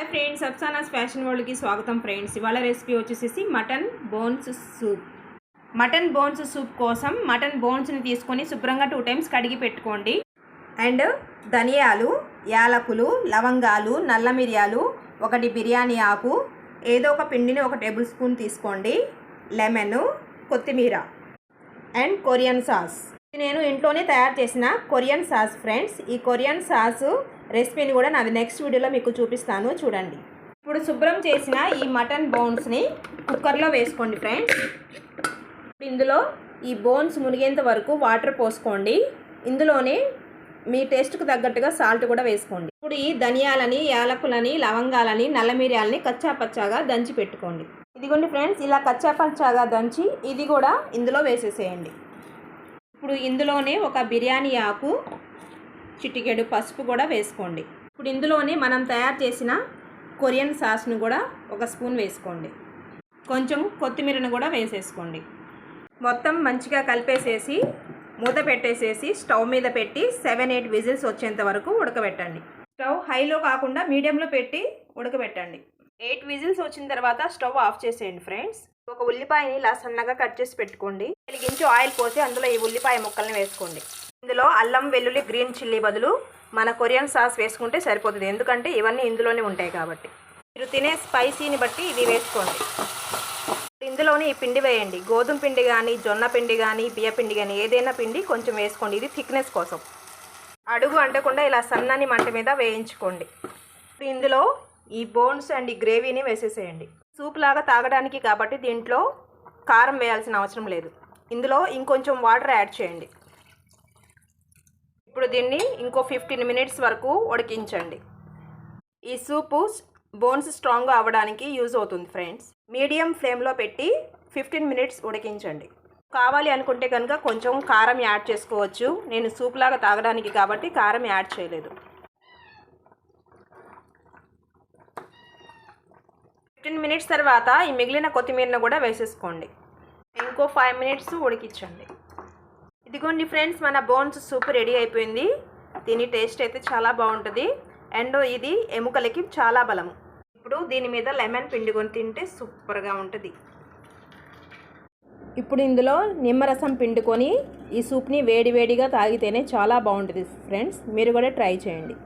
Hi friends, అప్సానాస్ fashion వరల్డ్కి స్వాగతం friends. ఇవాళ recipe వచ్చేసి mutton bones soup. Mutton bones soup కోసం మటన్ బోన్స్ని తీసుకొని శుభ్రంగా 2 times కడిగి పెట్టుకోండి. అండ్ ధనియాలు, యాలకులు, లవంగాలు, నల్ల మిరియాలు, 1 బిర్యానీ ఆకు, ఏదో ఒక పిండిని 1 టేబుల్ స్పూన్ తీసుకోండి. లెమన్, కొత్తిమీర అండ్ కొరియన్ సాస్. నేను ఇంట్లోనే తయారు చేసిన కొరియన్ సాస్ ఫ్రెండ్స్. ఈ కొరియన్ సాస్ రెసిపీని కూడా నాది నెక్స్ట్ వీడియోలో మీకు చూపిస్తాను, చూడండి. ఇప్పుడు శుభ్రం చేసిన ఈ మటన్ బోన్స్ని కుక్కర్లో వేసుకోండి ఫ్రెండ్స్. ఇందులో ఈ బోన్స్ మునిగేంత వరకు వాటర్ పోసుకోండి. ఇందులోనే మీ టేస్ట్కి తగ్గట్టుగా సాల్ట్ కూడా వేసుకోండి. ఇప్పుడు ఈ ధనియాలని, యాలకులని, లవంగాలని, నల్ల మిరియాలని కచ్చా పచ్చాగా దంచి పెట్టుకోండి. ఇదిగోండి ఫ్రెండ్స్, ఇలా కచ్చా పచ్చాగా దంచి ఇది కూడా ఇందులో వేసేసేయండి. ఇప్పుడు ఇందులోనే 1 బిర్యానీ ఆకు, చిటికెడు పసుపు కూడా వేసుకోండి. ఇప్పుడు ఇందులోనే మనం తయారు చేసిన కొరియన్ సాస్ను కూడా 1 స్పూన్ వేసుకోండి. కొంచెం కొత్తిమీరను కూడా వేసేసుకోండి. మొత్తం మంచిగా కలిపేసేసి మూత పెట్టేసేసి స్టవ్ మీద పెట్టి 7-8 విజిల్స్ వచ్చేంత వరకు ఉడకబెట్టండి. స్టవ్ హైలో కాకుండా మీడియంలో పెట్టి ఉడకబెట్టండి. 8 విజిల్స్ వచ్చిన తర్వాత స్టవ్ ఆఫ్ చేసేయండి ఫ్రెండ్స్. 1 ఉల్లిపాయని ఇలా సన్నగా కట్ చేసి పెట్టుకోండి. వెలిగించి ఆయిల్ పోసి అందులో ఈ ఉల్లిపాయ ముక్కల్ని వేసుకోండి. ఇందులో అల్లం, వెల్లుల్లి, గ్రీన్ చిల్లీ బదులు మన కొరియన్ సాస్ వేసుకుంటే సరిపోతుంది, ఎందుకంటే ఇవన్నీ ఇందులోనే ఉంటాయి కాబట్టి. మీరు తినే స్పైసీని బట్టి ఇది వేసుకోండి. ఇందులోనే ఈ పిండి వేయండి. గోధుమ పిండి కానీ, జొన్న పిండి కానీ, బియ్య పిండి కానీ, ఏదైనా పిండి కొంచెం వేసుకోండి. ఇది థిక్నెస్ కోసం. అడుగు అంటకుండా ఇలా సన్నని మంట మీద వేయించుకోండి. ఇందులో ఈ బోన్స్ అండ్ ఈ గ్రేవీని వేసేసేయండి. సూప్ లాగా తాగడానికి కాబట్టి దీంట్లో కారం వేయాల్సిన అవసరం లేదు. ఇందులో ఇంకొంచెం వాటర్ యాడ్ చేయండి. ఇప్పుడు దీన్ని ఇంకో 15 minutes వరకు ఉడికించండి. ఈ సూపు బోన్స్ స్ట్రాంగ్గా అవ్వడానికి యూజ్ అవుతుంది ఫ్రెండ్స్. మీడియం ఫ్లేమ్లో పెట్టి 15 minutes ఉడికించండి. కావాలి అనుకుంటే కనుక కొంచెం కారం యాడ్ చేసుకోవచ్చు. నేను సూప్ లాగా తాగడానికి కాబట్టి కారం యాడ్ చేయలేదు. 15 minutes తర్వాత ఈ మిగిలిన కొత్తిమీరను కూడా వేసేసుకోండి. ఇంకో 5 minutes ఉడికించండి. ఇదిగోండి ఫ్రెండ్స్, మన బోన్స్ సూప్ రెడీ అయిపోయింది. దీని టేస్ట్ అయితే చాలా బాగుంటుంది అండ్ ఇది ఎముకలకి చాలా బలము. ఇప్పుడు దీని మీద లెమన్ పిండుకొని తింటే సూపర్గా ఉంటుంది. ఇప్పుడు ఇందులో నిమ్మరసం పిండుకొని ఈ సూప్ని వేడివేడిగా తాగితేనే చాలా బాగుంటుంది ఫ్రెండ్స్. మీరు కూడా ట్రై చేయండి.